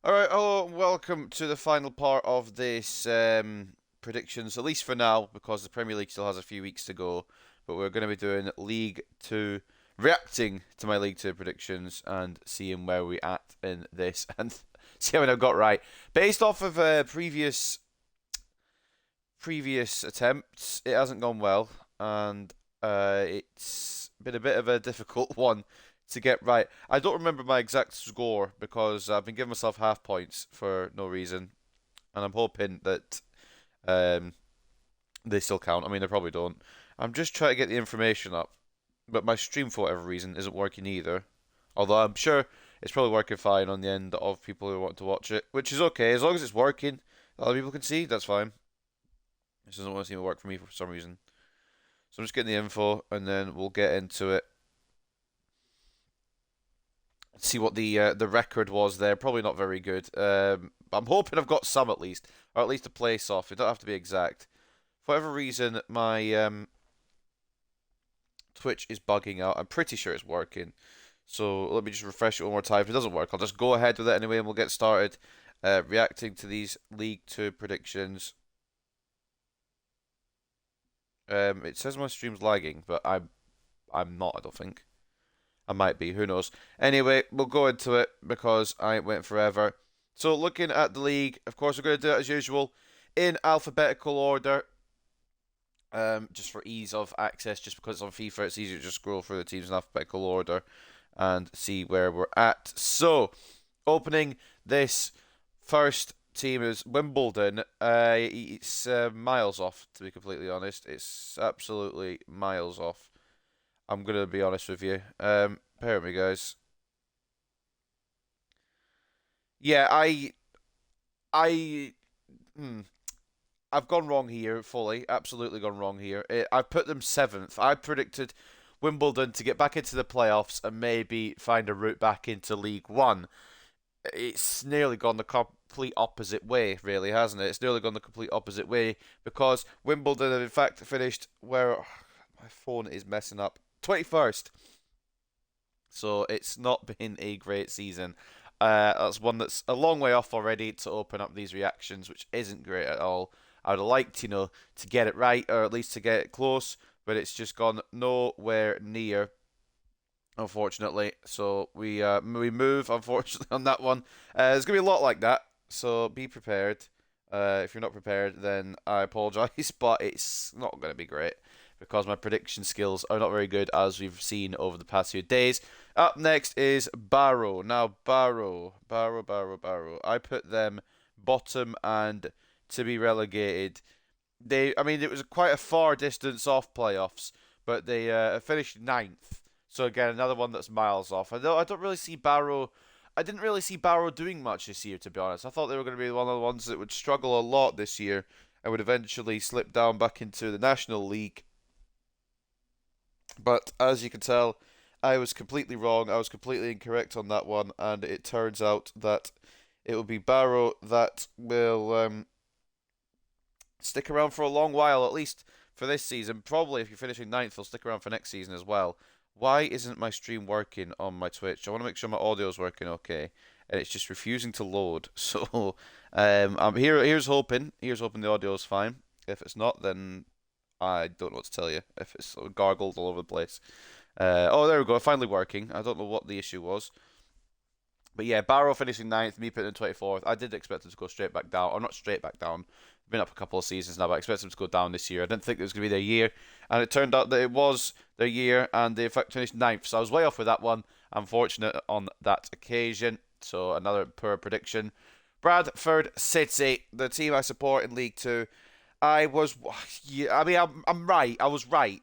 Alright, hello, and welcome to the final part of this predictions, at least for now, because the Premier League still has a few weeks to go. But we're going to be doing League Two, reacting to my League Two predictions and seeing where we're at in this and see how many I've got right. Based off of previous attempts, it hasn't gone well, and it's been a bit of a difficult one to get right. I don't remember my exact score because I've been giving myself half points for no reason, and I'm hoping that um, they still count. I mean, they probably don't. I'm just trying to get the information up, but my stream, for whatever reason, isn't working either. Although I'm sure it's probably working fine on the end of people who want to watch it, which is okay. As long as it's working, other people can see, that's fine. This doesn't want to seem to work for me for some reason. So I'm just getting the info, and then we'll get into it. See what the record was there. Probably not very good. I'm hoping I've got some at least, or at least a place off. It don't have to be exact. For whatever reason, my Twitch is bugging out. I'm pretty sure it's working. So let me just refresh it one more time. If it doesn't work, I'll just go ahead with it anyway, and we'll get started reacting to these League Two predictions. It says my stream's lagging, but I'm not. I don't think. I might be, who knows. Anyway, we'll go into it because I ain't waiting forever. So looking at the league, of course we're going to do it as usual in alphabetical order. Just for ease of access, just because it's on FIFA, it's easier to just scroll through the teams in alphabetical order and see where we're at. So, opening this first team is Wimbledon. It's miles off, to be completely honest. It's absolutely miles off. I'm gonna be honest with you. Bear with me, guys. Yeah, I, I've gone wrong here fully. Absolutely gone wrong here. I've put them seventh. I predicted Wimbledon to get back into the playoffs and maybe find a route back into League One. It's nearly gone the complete opposite way, really, hasn't it? It's nearly gone the complete opposite way because Wimbledon have in fact finished where my phone is messing up. 21st. So it's not been a great season. That's one that's a long way off already to open up these reactions, which isn't great at all. I would have liked, to get it right or at least to get it close, but it's just gone nowhere near, unfortunately. So we move, unfortunately, on that one. There's gonna be a lot like that, so be prepared. If you're not prepared, then I apologise, but it's not gonna be great because my prediction skills are not very good, as we've seen over the past few days. Up next is BARROW. Now, BARROW. I put them bottom and to be relegated. I mean, it was quite a far distance off playoffs, but they finished ninth. So again, another one that's miles off. I don't really see BARROW. I didn't really see BARROW doing much this year, to be honest. I thought they were going to be one of the ones that would struggle a lot this year and would eventually slip down back into the National League. But as you can tell, I was completely wrong. I was completely incorrect on that one, and it turns out that it will be BARROW that will stick around for a long while, at least for this season. Probably if you're finishing ninth, they'll stick around for next season as well. Why isn't my stream working on my Twitch? I want to make sure my audio is working okay, and it's just refusing to load. So I'm here. Here's hoping. Here's hoping the audio is fine. If it's not, then I don't know what to tell you. If it's gargled all over the place. Oh, there we go. Finally working. I don't know what the issue was. But yeah, BARROW finishing ninth, me putting in 24th. I did expect them to go straight back down. Or not straight back down. Been up a couple of seasons now, but I expect them to go down this year. I didn't think it was going to be their year. And it turned out that it was their year, and they in fact finished ninth. So I was way off with that one. I'm fortunate on that occasion. So another poor prediction. Bradford City, the team I support in League Two. Yeah, I mean, I'm right. I was right.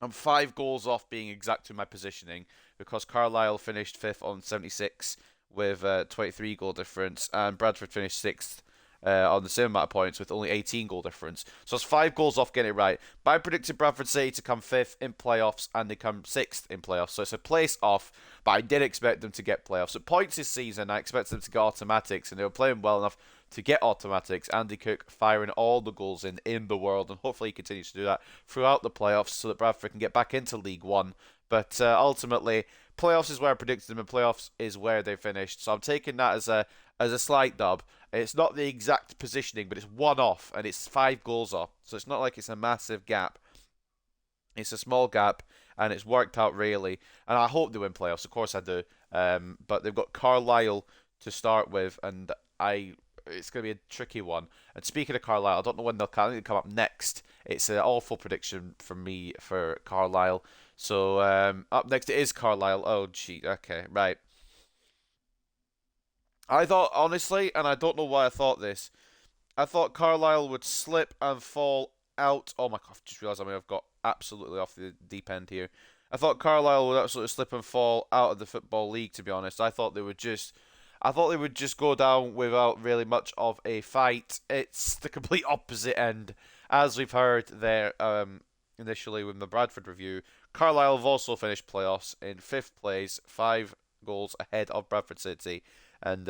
I'm 5 goals off being exact in my positioning because Carlisle finished 5th on 76 with 23 goal difference, and Bradford finished 6th on the same amount of points with only 18 goal difference. So it's 5 goals off getting it right. But I predicted Bradford City to come 5th in playoffs, and they come 6th in playoffs. So it's a place off, but I did expect them to get playoffs. At points this season, I expected them to get automatics, and they were playing well enough to get automatics. Andy Cook firing all the goals in the world, and hopefully he continues to do that throughout the playoffs so that Bradford can get back into League One. But ultimately, playoffs is where I predicted them, and playoffs is where they finished. So I'm taking that as a slight dub. It's not the exact positioning, but it's one off, and it's 5 goals off. So it's not like it's a massive gap. It's a small gap, and it's worked out really. And I hope they win playoffs. Of course I do. But they've got Carlisle to start with, and it's going to be a tricky one. And speaking of Carlisle, I don't know when they'll come. I think they'll come up next. It's an awful prediction from me for Carlisle. So up next it is Carlisle. Oh, gee. Okay, right. I thought, honestly, and I don't know why I thought this, I thought Carlisle would slip and fall out. Oh my god, I've just realised I've got absolutely off the deep end here. I thought Carlisle would absolutely slip and fall out of the Football League, to be honest. I thought they would just go down without really much of a fight. It's the complete opposite end, as we've heard there initially with the Bradford review. Carlisle have also finished playoffs in 5th place, 5 goals ahead of Bradford City, and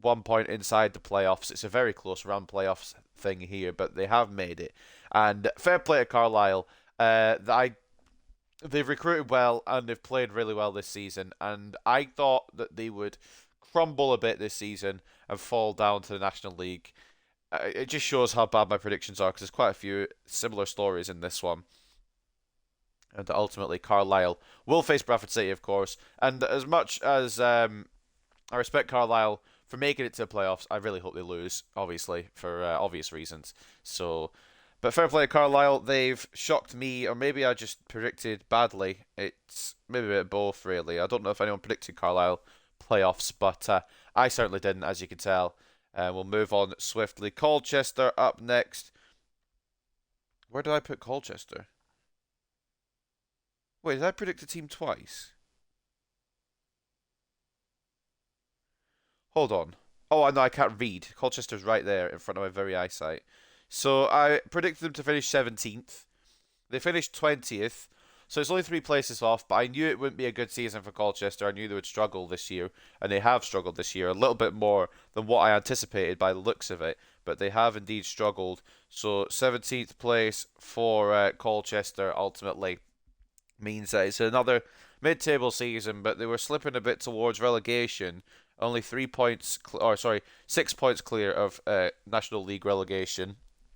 1 point inside the playoffs. It's a very close round playoffs thing here, but they have made it. And fair play to Carlisle. They've recruited well and they've played really well this season. And I thought that they would crumble a bit this season and fall down to the National League. It just shows how bad my predictions are, because there's quite a few similar stories in this one. And ultimately, Carlisle will face Bradford City, of course. And as much as I respect Carlisle for making it to the playoffs, I really hope they lose, obviously, for obvious reasons. So, but fair play to Carlisle. They've shocked me, or maybe I just predicted badly. It's maybe a bit of both, really. I don't know if anyone predicted Carlisle playoffs, but I certainly didn't, as you can tell. We'll move on swiftly. Colchester up next. Where did I put Colchester? Wait, did I predict a team twice? Hold on. Oh, no, I can't read. Colchester's right there in front of my very eyesight. So I predicted them to finish 17th. They finished 20th. So it's only 3 places off, but I knew it wouldn't be a good season for Colchester. I knew they would struggle this year, and they have struggled this year a little bit more than what I anticipated by the looks of it, but they have indeed struggled. So 17th place for Colchester ultimately means that it's another mid-table season, but they were slipping a bit towards relegation. Only 3 points, 6 points clear of National League relegation.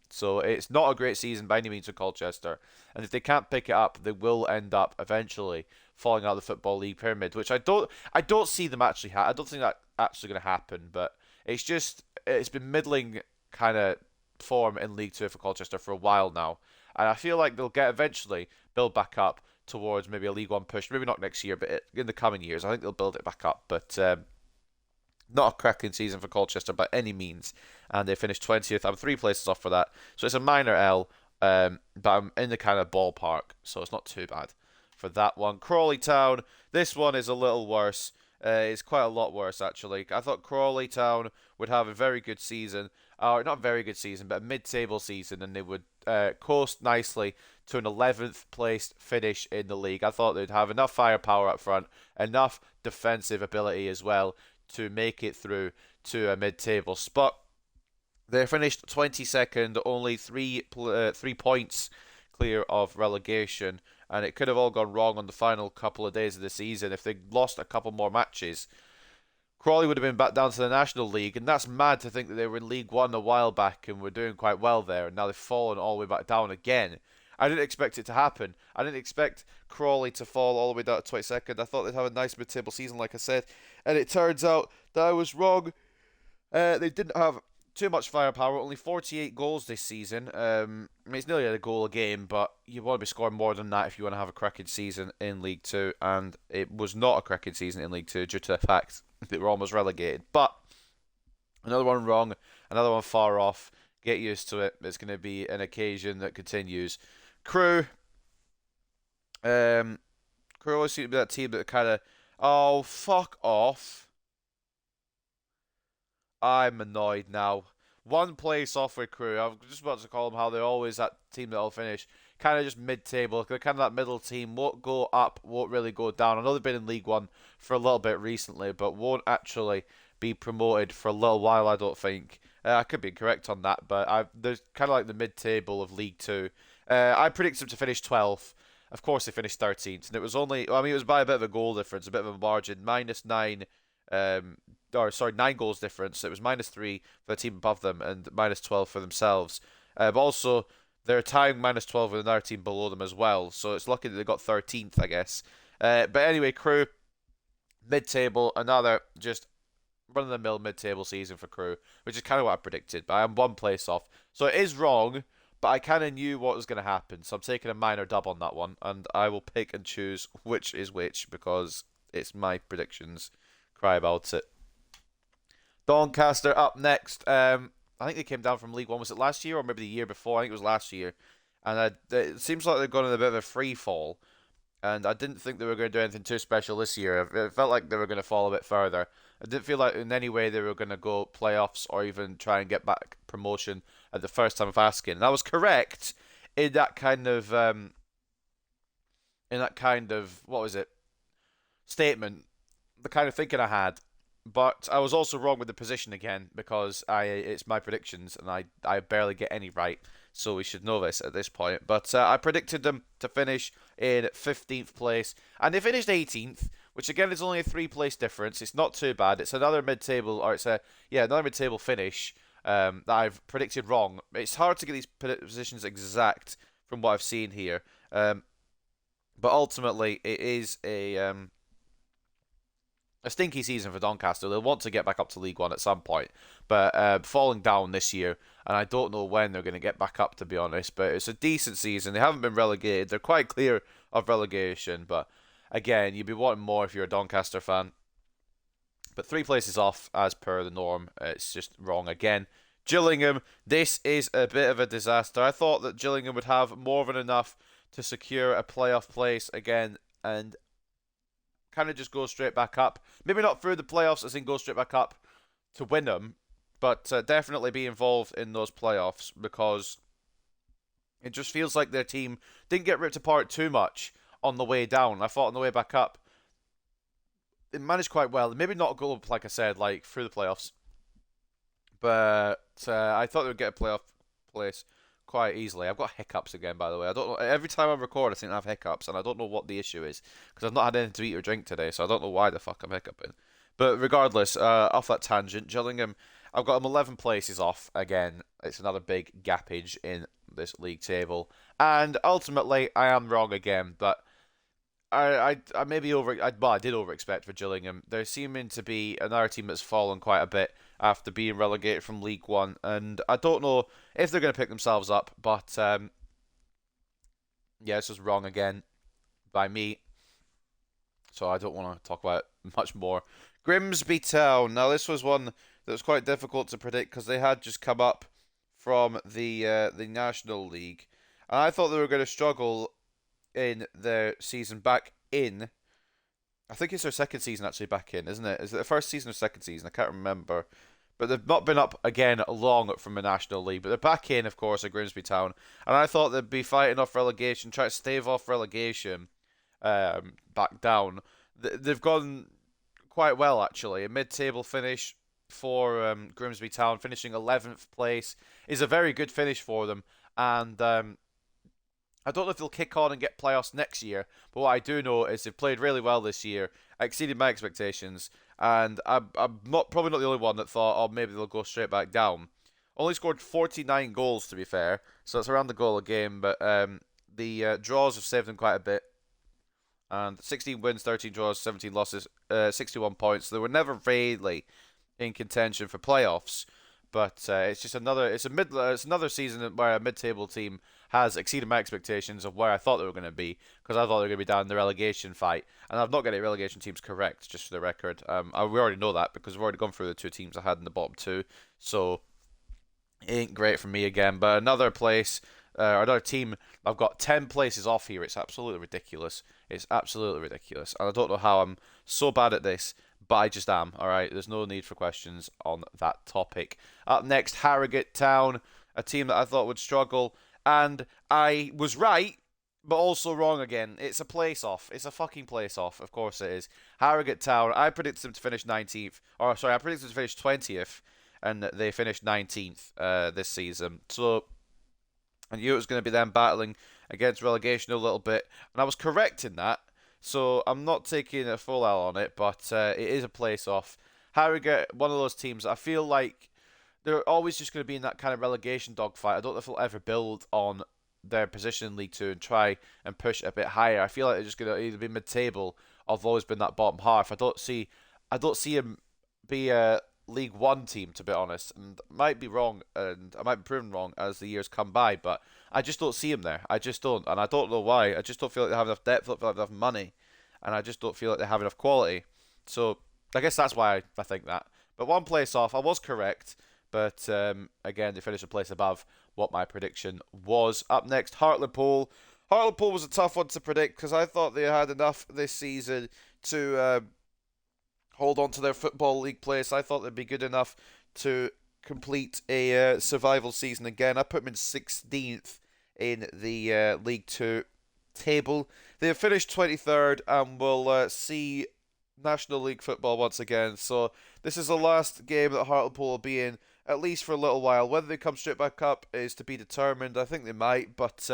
So it's not a great season by any means for Colchester, and if they can't pick it up, they will end up eventually falling out of the Football League pyramid, which I don't see them actually. I don't think that actually going to happen, but it's been middling kind of form in League Two for Colchester for a while now, and I feel like they'll get eventually build back up towards maybe a League One push, maybe not next year, but in the coming years, I think they'll build it back up, but. Not a cracking season for Colchester by any means, and they finished 20th. I'm 3 places off for that, so it's a minor L, but I'm in the kind of ballpark, so it's not too bad for that one. Crawley Town, this one is a little worse. It's quite a lot worse, actually. I thought Crawley Town would have a very good season, or not very good season, but a mid-table season, and they would coast nicely to an 11th place finish in the league. I thought they'd have enough firepower up front, enough defensive ability as well, to make it through to a mid-table spot. They finished 22nd, only 3 points clear of relegation, and it could have all gone wrong on the final couple of days of the season if they lost a couple more matches. Crawley would have been back down to the National League, and that's mad to think that they were in League One a while back and were doing quite well there, and now they've fallen all the way back down again. I didn't expect it to happen. I didn't expect Crawley to fall all the way down to 22nd. I thought they'd have a nice mid-table season, like I said, and it turns out that I was wrong. They didn't have too much firepower, only 48 goals this season. I mean, it's nearly a goal a game, but you want to be scoring more than that if you want to have a cracking season in League Two, and it was not a cracking season in League Two due to the fact that they were almost relegated. But another one wrong, another one far off. Get used to it. It's going to be an occasion that continues. Crew always seem to be that team that kind of, oh, fuck off. I'm annoyed now. 1 place off with Crew. I was just about to call them how they're always that team that'll finish kind of just mid-table. They're kind of that middle team. Won't go up, won't really go down. I know they've been in League One for a little bit recently, but won't actually be promoted for a little while, I don't think. I could be incorrect on that, but there's kind of like the mid-table of League Two. I predicted them to finish 12th. Of course, they finished 13th, and it was only, I mean, it was by a bit of a goal difference, a bit of a margin, -9, or sorry, 9 goals difference. It was -3 for the team above them and -12 for themselves. But also, they're tying -12 with another team below them as well, so it's lucky that they got 13th, I guess. But anyway, Crew, mid-table, another just run-of-the-mill mid-table season for Crew, which is kind of what I predicted, but I am 1 place off. So it is wrong, but I kind of knew what was going to happen, so I'm taking a minor dub on that one, and I will pick and choose which is which, because it's my predictions. Cry about it. Doncaster up next. I think they came down from League One. Was it last year or maybe the year before? I think it was last year. And it seems like they've gone in a bit of a free fall. And I didn't think they were going to do anything too special this year. It felt like they were going to fall a bit further. I didn't feel like in any way they were going to go playoffs or even try and get back promotion at the first time of asking. And I was correct in that kind of what was it, statement, the kind of thinking I had. But I was also wrong with the position again, because it's my predictions and I barely get any right, so we should know this at this point. But I predicted them to finish in 15th place, and they finished 18th, which again is only a 3 place difference. It's not too bad. It's another mid-table, or another mid-table finish that I've predicted wrong. It's hard to get these positions exact from what I've seen here, but ultimately it is a stinky season for Doncaster. They'll want to get back up to League One at some point, but falling down this year, and I don't know when they're going to get back up, to be honest. But it's a decent season. They haven't been relegated. They're quite clear of relegation, but again, you'd be wanting more if you're a Doncaster fan. But 3 places off, as per the norm. It's just wrong again. Gillingham, this is a bit of a disaster. I thought that Gillingham would have more than enough to secure a playoff place again, and kind of just go straight back up. Maybe not through the playoffs as in go straight back up to win them, but definitely be involved in those playoffs, because it just feels like their team didn't get ripped apart too much on the way down. I thought on the way back up, it managed quite well. Maybe not go, like I said, like through the playoffs, but I thought they would get a playoff place quite easily. I've got hiccups again, by the way. I don't know. Every time I record, I seem to have hiccups, and I don't know what the issue is, because I've not had anything to eat or drink today, so I don't know why the fuck I'm hiccuping. But regardless, off that tangent, Gillingham, I've got them 11 places off again. It's another big gappage in this league table, and ultimately I am wrong again. But I maybe I did over expect for Gillingham. They're seeming to be another team that's fallen quite a bit after being relegated from League One, and I don't know if they're going to pick themselves up, but yeah, this was wrong again by me, so I don't want to talk about it much more. Grimsby Town. Now this was one that was quite difficult to predict, because they had just come up from the National League, and I thought they were going to struggle in their season back in. I think it's their second season actually back in, isn't it? Is it the first season or second season? I can't remember. But they've not been up again long from the National League. But they're back in, of course, at Grimsby Town. And I thought they'd be fighting off relegation, trying to stave off relegation back down. They've gone quite well, actually. A mid-table finish for Grimsby Town, finishing 11th place, is a very good finish for them. And I don't know if they'll kick on and get playoffs next year, but what I do know is they've played really well this year. I exceeded my expectations, and I'm probably not the only one that thought, oh, maybe they'll go straight back down. Only scored 49 goals, to be fair, so it's around the goal a game, but the draws have saved them quite a bit. And 16 wins, 13 draws, 17 losses, 61 points. They were never really in contention for playoffs, but it's just another season where a mid-table team has exceeded my expectations of where I thought they were going to be, because I thought they were going to be down in the relegation fight, and I've not got any relegation teams correct, just for the record. We already know that, because we've already gone through the 2 teams I had in the bottom 2, so it ain't great for me again. But another place, or another team, I've got 10 places off here. It's absolutely ridiculous. It's absolutely ridiculous, and I don't know how I'm so bad at this, but I just am. Alright, there's no need for questions on that topic. Up next, Harrogate Town, a team that I thought would struggle, and I was right, but also wrong again. It's a place off. It's a fucking place off. Of course it is. Harrogate Town, I predicted them to finish 19th. Or, sorry, I predicted them to finish 20th. and they finished 19th this season. So I knew it was going to be them battling against relegation a little bit, and I was correct in that. So I'm not taking a full L on it, but it is a place off. Harrogate, one of those teams, I feel like they're always just going to be in that kind of relegation dogfight. I don't know if they'll ever build on their position in League Two and try and push it a bit higher. I feel like they're just going to either be mid-table or they've always been that bottom half. I don't see them be a League One team, to be honest, and I might be wrong, and I might be proven wrong as the years come by, but I just don't see them there. I just don't, and I don't know why. I just don't feel like they have enough depth, don't feel like they have money, and I just don't feel like they have enough quality. So I guess that's why I think that. But one place off, I was correct, but again, they finished a place above what my prediction was. Up next, Hartlepool. Hartlepool was a tough one to predict because I thought they had enough this season to hold on to their Football League place. I thought they'd be good enough to complete a survival season again. I put them in 16th in the League Two table. They have finished 23rd and will see National League football once again. So this is the last game that Hartlepool will be in, at least for a little while. Whether they come straight back up is to be determined. I think they might, but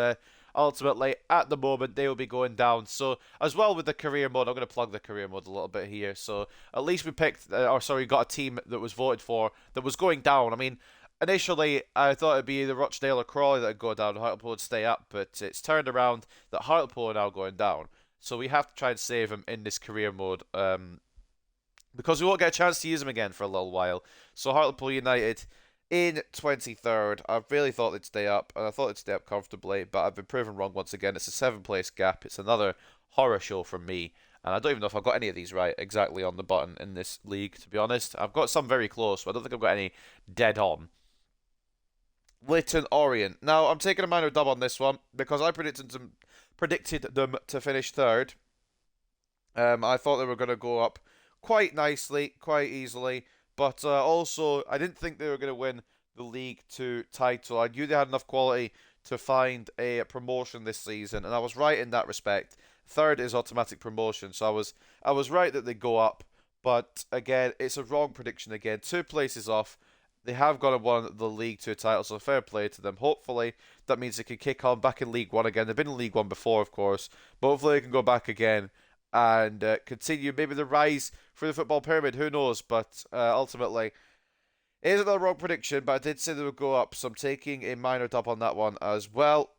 ultimately, at the moment, they will be going down. So, as well with the career mode, I'm going to plug the career mode a little bit here. So, at least we picked, got a team that was voted for that was going down. I mean, initially, I thought it'd be either Rochdale or Crawley that would go down, and Hartlepool would stay up, but it's turned around that Hartlepool are now going down. So, we have to try and save them in this career mode, because we won't get a chance to use them again for a little while. So, Hartlepool United in 23rd. I really thought they'd stay up, and I thought they'd stay up comfortably, but I've been proven wrong once again. It's a 7-place gap. It's another horror show from me, and I don't even know if I've got any of these right exactly on the button in this league, to be honest. I've got some very close, but I don't think I've got any dead on. Leyton Orient. Now, I'm taking a minor dub on this one, because I predicted them to finish third. I thought they were going to go up quite nicely, quite easily. But also, I didn't think they were going to win the League Two title. I knew they had enough quality to find a promotion this season, and I was right in that respect. Third is automatic promotion, so I was right that they go up. But again, it's a wrong prediction again. 2 places off. They have gone and won the League Two title, so fair play to them. Hopefully, that means they can kick on back in League One again. They've been in League One before, of course, but hopefully they can go back again and continue maybe the rise through the football pyramid. Who knows? But ultimately, it isn't a wrong prediction, but I did say they would go up, so I'm taking a minor dub on that one as well.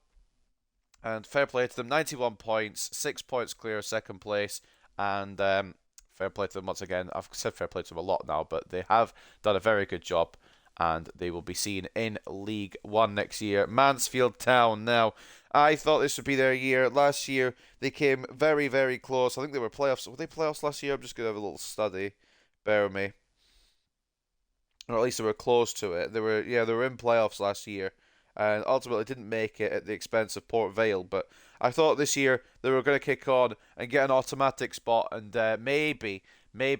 And fair play to them, 91 points, 6 points clear of second place, and fair play to them once again. I've said fair play to them a lot now, but they have done a very good job, and they will be seen in League One next year. Mansfield Town now. I thought this would be their year. Last year, they came very, very close. I think they were playoffs. Were they playoffs last year? I'm just going to have a little study. Bear with me. Or at least they were close to it. They were in playoffs last year. And ultimately didn't make it at the expense of Port Vale. But I thought this year they were going to kick on and get an automatic spot. And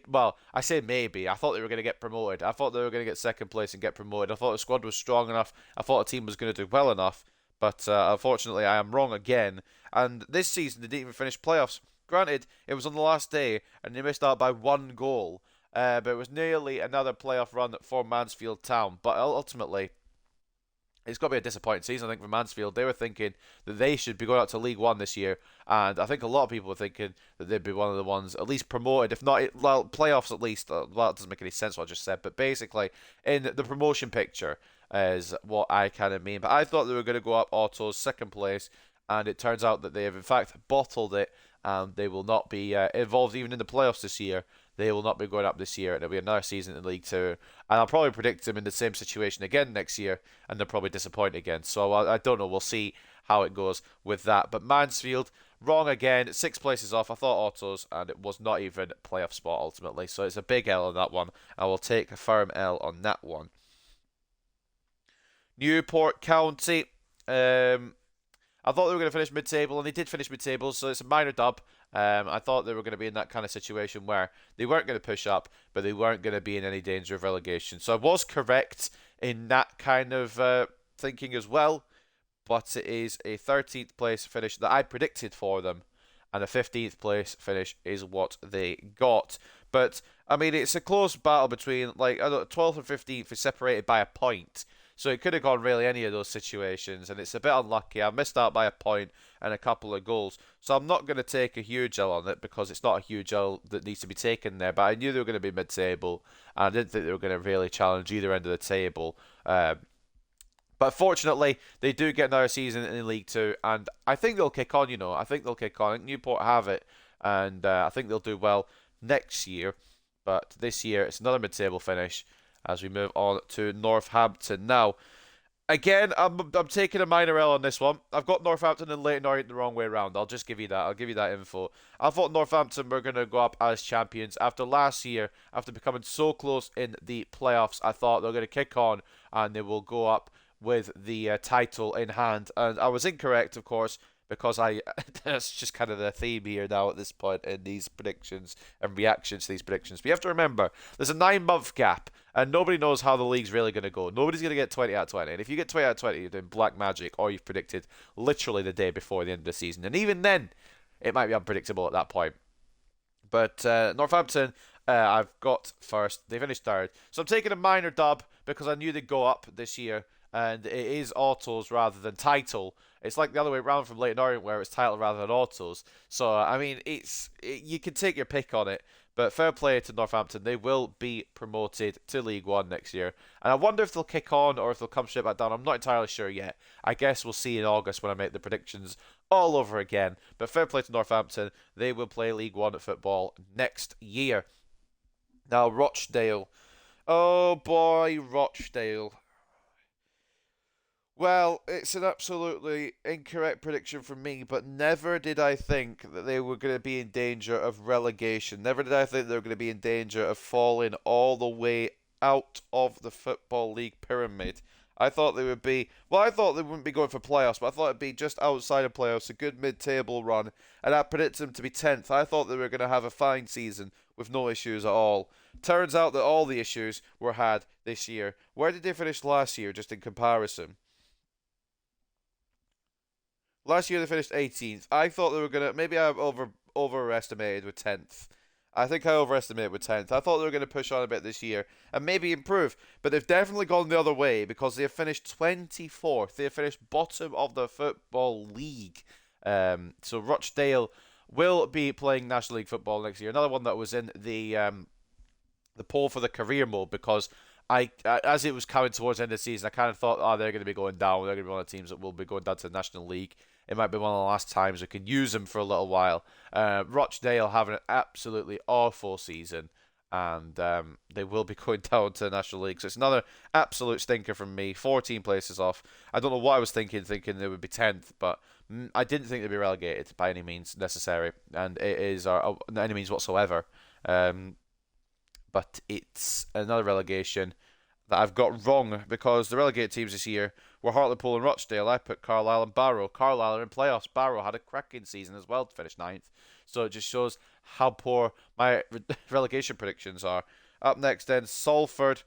well, I say maybe. I thought they were going to get promoted. I thought they were going to get second place and get promoted. I thought the squad was strong enough. I thought the team was going to do well enough. But unfortunately, I am wrong again. And this season, they didn't even finish playoffs. Granted, it was on the last day, and they missed out by 1 goal. But it was nearly another playoff run for Mansfield Town. But ultimately, it's got to be a disappointing season, I think, for Mansfield. They were thinking that they should be going out to League One this year. And I think a lot of people were thinking that they'd be one of the ones at least promoted, if not playoffs at least. Well, it doesn't make any sense what I just said. But basically, in the promotion picture is what I kind of mean. But I thought they were going to go up autos, second place. And it turns out that they have, in fact, bottled it. And they will not be involved even in the playoffs this year. They will not be going up this year, and it'll be another season in League Two. And I'll probably predict them in the same situation again next year, and they'll probably disappoint again. So I don't know. We'll see how it goes with that. But Mansfield, wrong again. 6 places off. I thought autos, and it was not even a playoff spot ultimately. So it's a big L on that one. I will take a firm L on that one. Newport County. I thought they were going to finish mid-table, and they did finish mid-table, so it's a minor dub. I thought they were going to be in that kind of situation where they weren't going to push up, but they weren't going to be in any danger of relegation. So I was correct in that kind of thinking as well, but it is a 13th place finish that I predicted for them, and a 15th place finish is what they got. But I mean, it's a close battle between like I don't know, 12th and 15th is separated by a point. So it could have gone really any of those situations, and it's a bit unlucky. I missed out by a point and a couple of goals. So I'm not going to take a huge L on it because it's not a huge L that needs to be taken there. But I knew they were going to be mid-table, and I didn't think they were going to really challenge either end of the table. But fortunately, they do get another season in League Two, and I think they'll kick on. I think they'll kick on. I think Newport have it, and I think they'll do well next year. But this year, it's another mid-table finish as we move on to Northampton now. Again, I'm taking a minor L on this one. I've got Northampton and Leyton Orient the wrong way around. I'll just give you that. I'll give you that info. I thought Northampton were going to go up as champions after last year, after becoming so close in the playoffs. I thought they were going to kick on and they will go up with the title in hand. And I was incorrect, of course, because that's just kind of the theme here now at this point in these predictions and reactions to these predictions. But you have to remember, there's a 9-month gap, and nobody knows how the league's really going to go. Nobody's going to get 20 out of 20. And if you get 20 out of 20, you're doing black magic, or you've predicted literally the day before the end of the season. And even then, it might be unpredictable at that point. But Northampton, I've got first. They finished third. So I'm taking a minor dub because I knew they'd go up this year. And it is autos rather than title. It's like the other way around from Leyton Orient where it's title rather than autos. So, I mean, you can take your pick on it. But fair play to Northampton. They will be promoted to League One next year. And I wonder if they'll kick on or if they'll come straight back down. I'm not entirely sure yet. I guess we'll see in August when I make the predictions all over again. But fair play to Northampton. They will play League One football next year. Now, Rochdale. Oh boy, Rochdale. Well, it's an absolutely incorrect prediction from me, but never did I think that they were going to be in danger of relegation. Never did I think they were going to be in danger of falling all the way out of the Football League pyramid. I thought they would be, well, I thought they wouldn't be going for playoffs, but I thought it'd be just outside of playoffs, a good mid-table run, and I predicted them to be 10th. I thought they were going to have a fine season with no issues at all. Turns out that all the issues were had this year. Where did they finish last year, just in comparison? Last year they finished 18th. I thought they were gonna. Maybe I overestimated with 10th. I think I overestimated with 10th. I thought they were going to push on a bit this year and maybe improve, but they've definitely gone the other way because they have finished 24th. They have finished bottom of the Football League. So Rochdale will be playing National League football next year. Another one that was in the poll for the career mode because as it was coming towards the end of the season, I kind of thought, oh, they're going to be going down. They're going to be one of the teams that will be going down to the National League. It might be one of the last times we can use them for a little while. Rochdale having an absolutely awful season, and they will be going down to the National League. So it's another absolute stinker from me. 14 places off. I don't know what I was thinking they would be 10th, but I didn't think they'd be relegated by any means necessary, and it is any means whatsoever. But it's another relegation that I've got wrong because the relegated teams this year were Hartlepool and Rochdale. I put Carlisle and Barrow. Carlisle are in playoffs. Barrow had a cracking season as well to finish 9th. So it just shows how poor my relegation predictions are. Up next then, Salford.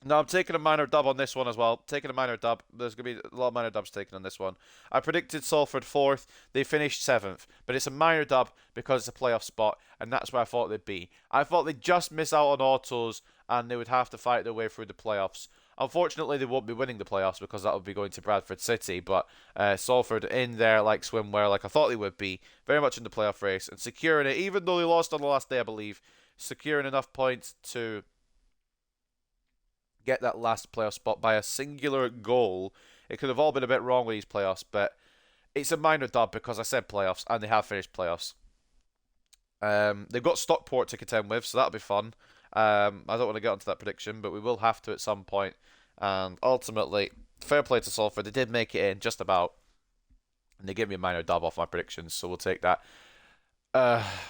Now I'm taking a minor dub on this one as well. Taking a minor dub. There's going to be a lot of minor dubs taken on this one. I predicted Salford 4th. They finished 7th. But it's a minor dub because it's a playoff spot. And that's where I thought they'd be. I thought they'd just miss out on autos. And they would have to fight their way through the playoffs. Unfortunately, they won't be winning the playoffs because that would be going to Bradford City. But Salford in there like swimwear, like I thought they would be. Very much in the playoff race. And securing it, even though they lost on the last day, I believe. Securing enough points to get that last playoff spot by a singular goal. It could have all been a bit wrong with these playoffs, but it's a minor dub because I said playoffs, and they have finished playoffs. They've got Stockport to contend with, so that'll be fun. I don't want to get onto that prediction, but we will have to at some point. And ultimately, fair play to Salford. They did make it in, just about. And they gave me a minor dub off my predictions, so we'll take that.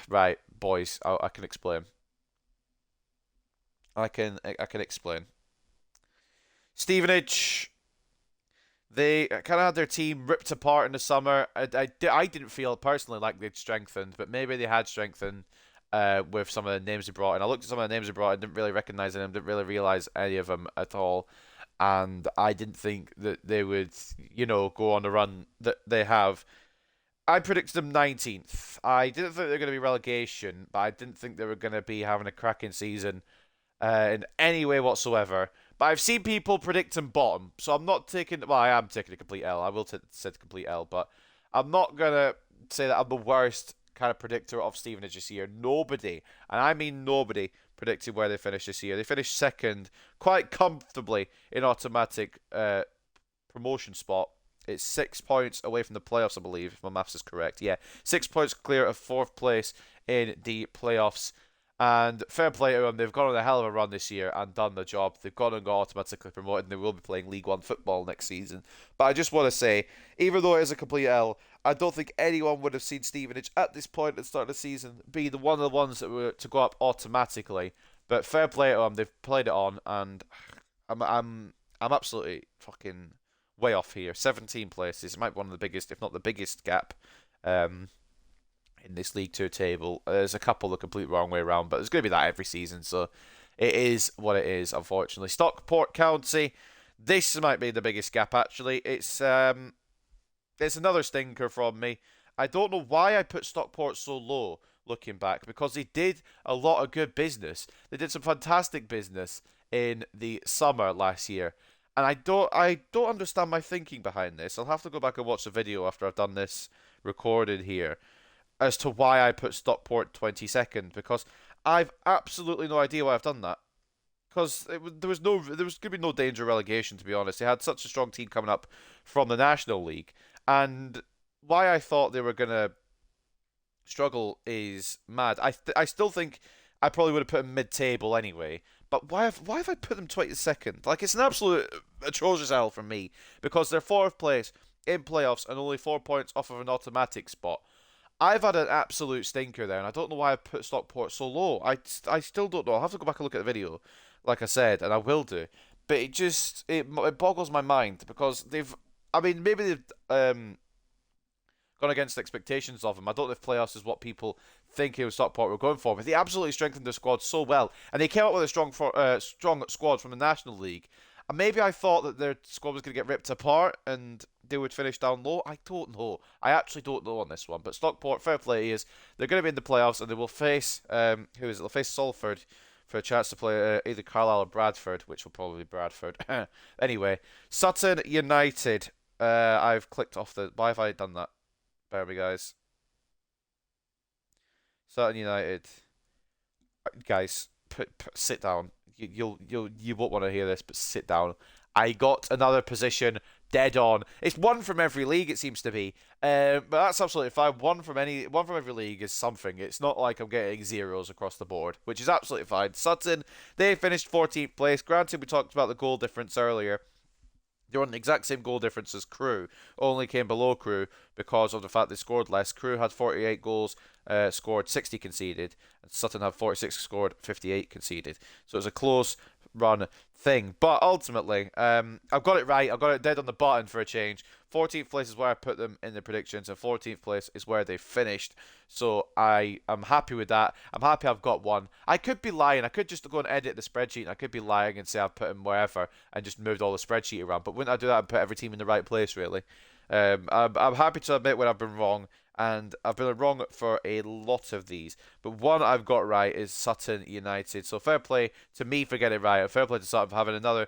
Right, boys, I can explain. I can explain. Stevenage, they kind of had their team ripped apart in the summer. I didn't feel personally like they'd strengthened, but maybe they had strengthened with some of the names they brought in. I looked at some of the names they brought in, didn't really recognise them, didn't really realise any of them at all. And I didn't think that they would, go on the run that they have. I predicted them 19th. I didn't think they were going to be relegation, but I didn't think they were going to be having a cracking season in any way whatsoever. But I've seen people predict them bottom, so I'm not taking. Well, I am taking a complete L. I will say complete L, but I'm not gonna say that I'm the worst kind of predictor of Stevenage this year. Nobody, and I mean nobody, predicted where they finished this year. They finished second, quite comfortably in automatic promotion spot. It's 6 points away from the playoffs, I believe, if my maths is correct. Yeah, 6 points clear of fourth place in the playoffs. And fair play to them, they've gone on a hell of a run this year and done the job. They've gone and got automatically promoted, and they will be playing League One football next season. But I just want to say, even though it is a complete L, I don't think anyone would have seen Stevenage at this point at the start of the season be one of the ones that were to go up automatically. But fair play to them, they've played it on, and I'm absolutely fucking way off here. 17 places, it might be one of the biggest, if not the biggest gap. In this League Two table. There's a couple the complete wrong way around, but there's going to be that every season, so it is what it is, unfortunately. Stockport County, this might be the biggest gap, actually. It's another stinker from me. I don't know why I put Stockport so low, looking back, because they did a lot of good business. They did some fantastic business in the summer last year. And I don't understand my thinking behind this. I'll have to go back and watch the video after I've done this recorded here, as to why I put Stockport 22nd, because I've absolutely no idea why I've done that. Because there was going to be no danger of relegation, to be honest. They had such a strong team coming up from the National League, and why I thought they were going to struggle is mad. I still think I probably would have put them mid-table anyway, but why have I put them 22nd? Like, it's an absolute atrocious L from me, because they're fourth place in playoffs and only 4 points off of an automatic spot. I've had an absolute stinker there, and I don't know why I put Stockport so low. I still don't know. I'll have to go back and look at the video, like I said, and I will do. But it boggles my mind, because maybe they've gone against expectations of them. I don't know if playoffs is what people think Stockport were going for, but they absolutely strengthened their squad so well, and they came up with a strong squad from the National League. And maybe I thought that their squad was going to get ripped apart and they would finish down low. I don't know. I actually don't know on this one. But Stockport, fair play is they're going to be in the playoffs, and they will face who is it? They'll face Salford for a chance to play either Carlisle or Bradford, which will probably be Bradford. Anyway, Sutton United. I've clicked off the. Why have I done that? Bear with me, guys. Sutton United. Guys, sit down. You won't want to hear this, but sit down. I got another position dead on. It's one from every league, it seems to be. But that's absolutely fine. One from every league is something. It's not like I'm getting zeros across the board, which is absolutely fine. Sutton, they finished 14th place. Granted, we talked about the goal difference earlier. They're on the exact same goal difference as Crewe, only came below Crewe because of the fact they scored less. Crewe had 48 goals scored, 60 conceded, and Sutton had 46 scored, 58 conceded. So it was a close run thing. But ultimately, I've got it right. I've got it dead on the button for a change. 14th place is where I put them in the predictions, and 14th place is where they finished. So I am happy with that. I'm happy I've got one. I could be lying. I could just go and edit the spreadsheet, and I could be lying and say I've put them wherever and just moved all the spreadsheet around. But wouldn't I do that and put every team in the right place, really? I'm happy to admit when I've been wrong, and I've been wrong for a lot of these. But one I've got right is Sutton United. So fair play to me for getting it right, and fair play to Sutton for having a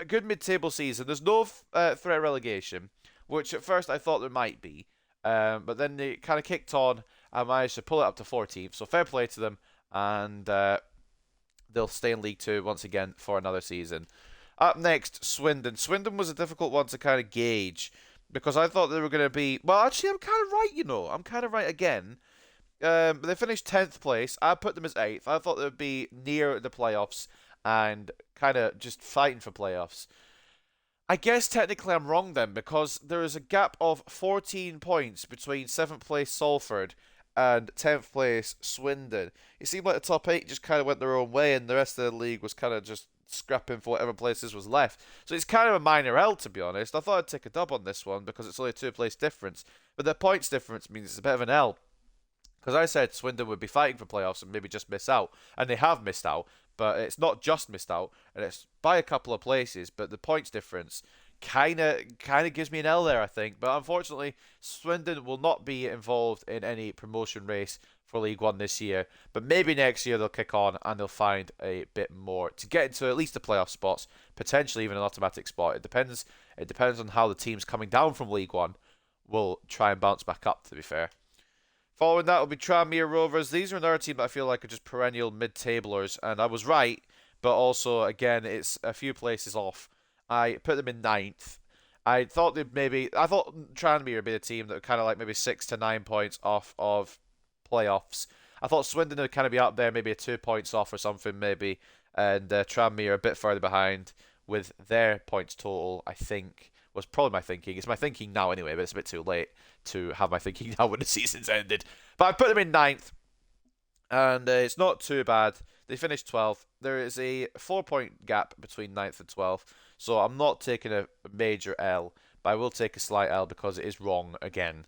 good mid-table season. There's no threat of relegation, which at first I thought there might be. But then they kind of kicked on and managed to pull it up to 14th. So fair play to them, and they'll stay in League Two once again for another season. Up next, Swindon. Swindon was a difficult one to kind of gauge, because I thought they were going to be... Well, actually, I'm kind of right, you know. I'm kind of right again. But they finished 10th place. I put them as 8th. I thought they would be near the playoffs and kind of just fighting for playoffs. I guess technically I'm wrong then, because there is a gap of 14 points between 7th place Salford and 10th place Swindon. It seemed like the top 8 just kind of went their own way, and the rest of the league was kind of just scrapping for whatever places was left. So it's kind of a minor L, to be honest. I thought I'd take a dub on this one because it's only a 2-place difference, but the points difference means it's a bit of an L. Because I said Swindon would be fighting for playoffs and maybe just miss out, and they have missed out, but it's not just missed out, and it's by a couple of places, but the points difference kind of gives me an L there, I think. But unfortunately, Swindon will not be involved in any promotion race for League One this year. But maybe next year they'll kick on and they'll find a bit more to get into at least the playoff spots, potentially even an automatic spot. It depends. It depends on how the teams coming down from League One will try and bounce back up. To be fair. Following that will be Tranmere Rovers. These are another team that I feel like are just perennial mid-tablers, and I was right, but also again it's a few places off. I put them in ninth. I thought I thought Tranmere would be a team that would kind of like maybe 6 to 9 points off of playoffs. I thought Swindon would kind of be up there, maybe 2 points off or something, maybe, and Tranmere a bit further behind with their points total. I think was probably my thinking. It's my thinking now anyway, but it's a bit too late to have my thinking now when the season's ended. But I put them in ninth, and it's not too bad. They finished 12th. There is a 4 point gap between ninth and 12th, so I'm not taking a major L, but I will take a slight L because it is wrong again.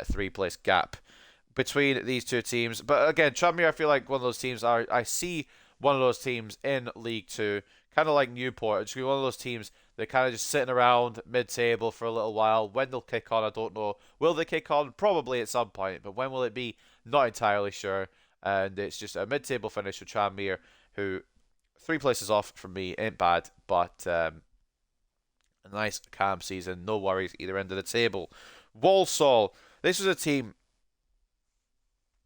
3 place gap between these two teams. But again, Tranmere, I feel like one of those teams I see one of those teams in League Two, kind of like Newport. It's one of those teams they're kind of just sitting around mid-table for a little while. When they'll kick on, I don't know. Will they kick on? Probably at some point, but when will it be? Not entirely sure. And it's just a mid-table finish for Tranmere, who 3 places off from me ain't bad, but a nice calm season. No worries either end of the table. Walsall. This was a team.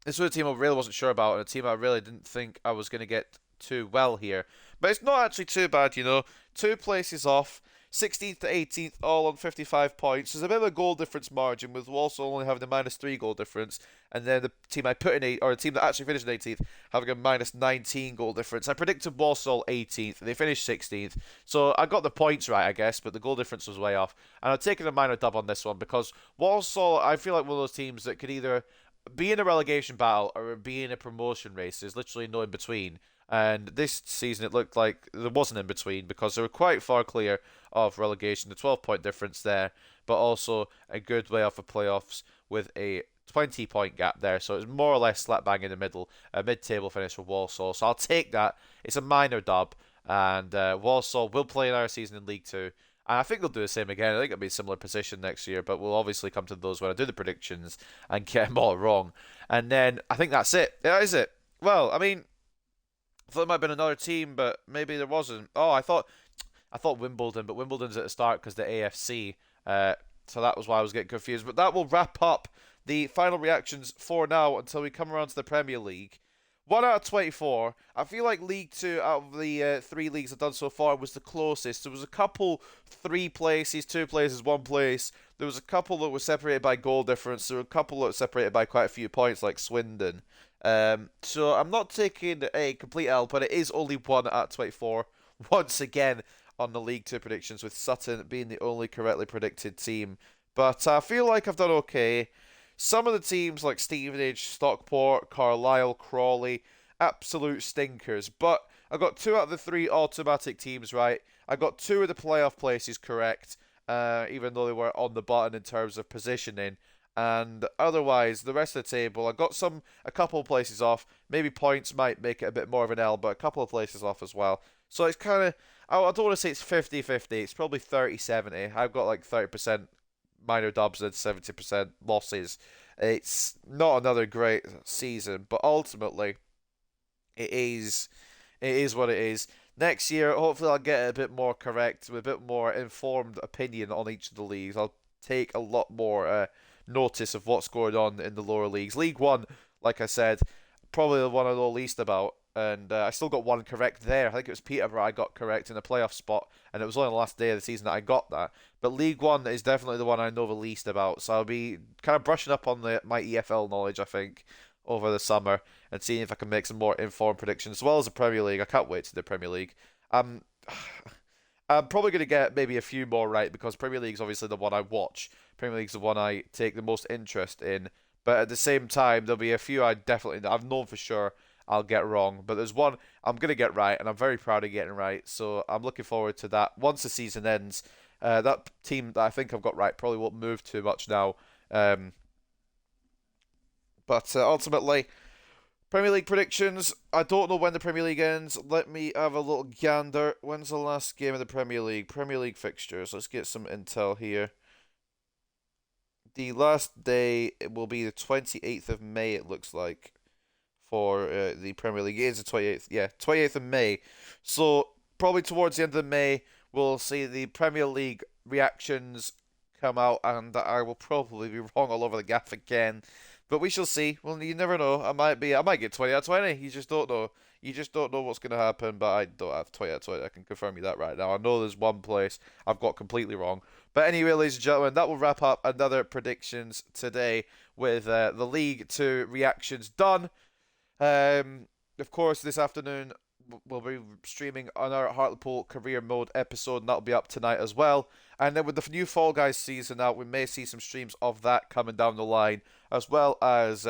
This was a team I really wasn't sure about, and a team I really didn't think I was going to get too well here. But it's not actually too bad, you know. 2 places off, 16th to 18th, all on 55 points. There's a bit of a goal difference margin, with Walsall only having a -3 goal difference, and then the team I put in eight, or the team that actually finished in 18th, having a -19 goal difference. I predicted Walsall 18th, and they finished 16th. So I got the points right, I guess, but the goal difference was way off. And I've taken a minor dub on this one because Walsall, I feel like one of those teams that could either be in a relegation battle or be in a promotion race. There's literally no in between. And this season it looked like there wasn't in between because they were quite far clear of relegation, the 12 point difference there, but also a good way off of playoffs with a 20 point gap there. So it's more or less slap bang in the middle, a mid-table finish for Walsall. So I'll take that. It's a minor dub, and Walsall will play another season in League Two. And I think they'll do the same again. I think it'll be a similar position next year, but we'll obviously come to those when I do the predictions and get them all wrong. And then I think that's it. That is it. Well, I mean, I thought it might have been another team, but maybe there wasn't. Oh, I thought Wimbledon, but Wimbledon's at the start because the AFC. So that was why I was getting confused. But that will wrap up the final reactions for now until we come around to the Premier League. 1 out of 24. I feel like League Two, out of the 3 leagues I've done so far, was the closest. There was a couple 3 places, 2 places, 1 place. There was a couple that were separated by goal difference. There were a couple that were separated by quite a few points, like Swindon. So I'm not taking a complete L, but it is only 1 out of 24. Once again on the League Two predictions, with Sutton being the only correctly predicted team. But I feel like I've done okay. Some of the teams like Stevenage, Stockport, Carlisle, Crawley, absolute stinkers. But I got 2 out of the 3 automatic teams right. I got 2 of the playoff places correct, even though they were on the button in terms of positioning. And otherwise, the rest of the table, I got a couple of places off. Maybe points might make it a bit more of an L, but a couple of places off as well. So it's kind of, I don't want to say it's 50-50. It's probably 30-70. I've got like 30% minor dubs and 70% losses. It's not another great season, but ultimately, it is what it is. Next year, hopefully I'll get a bit more correct, with a bit more informed opinion on each of the leagues. I'll take a lot more notice of what's going on in the lower leagues. League One, like I said, probably the one I know least about, and I still got 1 correct there. I think it was Peterborough I got correct in the playoff spot, and it was only the last day of the season that I got that. But League One is definitely the one I know the least about, so I'll be kind of brushing up on my EFL knowledge, I think, over the summer, and seeing if I can make some more informed predictions, as well as the Premier League. I can't wait to the Premier League. I'm probably going to get maybe a few more right, because Premier League is obviously the one I watch. Premier League's the one I take the most interest in. But at the same time, there'll be a few I've known for sure I'll get wrong. But there's one I'm going to get right, and I'm very proud of getting right. So I'm looking forward to that. Once the season ends, that team that I think I've got right probably won't move too much now. But ultimately, Premier League predictions. I don't know when the Premier League ends. Let me have a little gander. When's the last game of the Premier League? Premier League fixtures. Let's get some intel here. The last day it will be the 28th of May, it looks like, for the Premier League. It is the 28th. Yeah, 28th of May. So, probably towards the end of May, we'll see the Premier League reactions come out, and I will probably be wrong all over the gaff again. But we shall see. Well, you never know. I might get 20 out of 20. You just don't know. You just don't know what's going to happen, but I don't have 20 out of 20. I can confirm you that right now. I know there's one place I've got completely wrong. But anyway, ladies and gentlemen, that will wrap up another predictions today with the League Two reactions done. Of course, this afternoon we'll be streaming on our Hartlepool Career Mode episode, and that'll be up tonight as well. And then with the new Fall Guys season out, we may see some streams of that coming down the line, as well as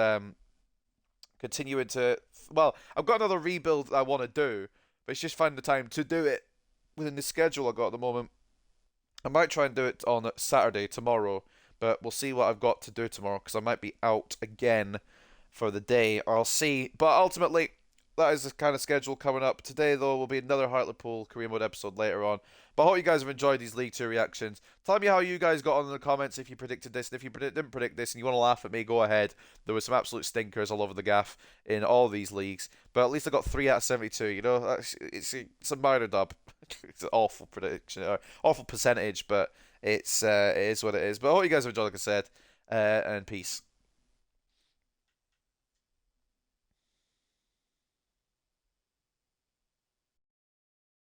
continuing to. Well, I've got another rebuild that I want to do, but it's just finding the time to do it within the schedule I've got at the moment. I might try and do it on Saturday tomorrow, but we'll see what I've got to do tomorrow because I might be out again for the day. I'll see. But ultimately, that is the kind of schedule coming up. Today, though, will be another Hartlepool Career Mode episode later on. But I hope you guys have enjoyed these League Two reactions. Tell me how you guys got on in the comments if you predicted this. And if you didn't predict this and you want to laugh at me, go ahead. There were some absolute stinkers all over the gaff in all these leagues. But at least I got 3 out of 72. You know, it's a minor dub. It's an awful prediction, or awful percentage, but it is what it is. But I hope you guys have enjoyed, like I said, and peace.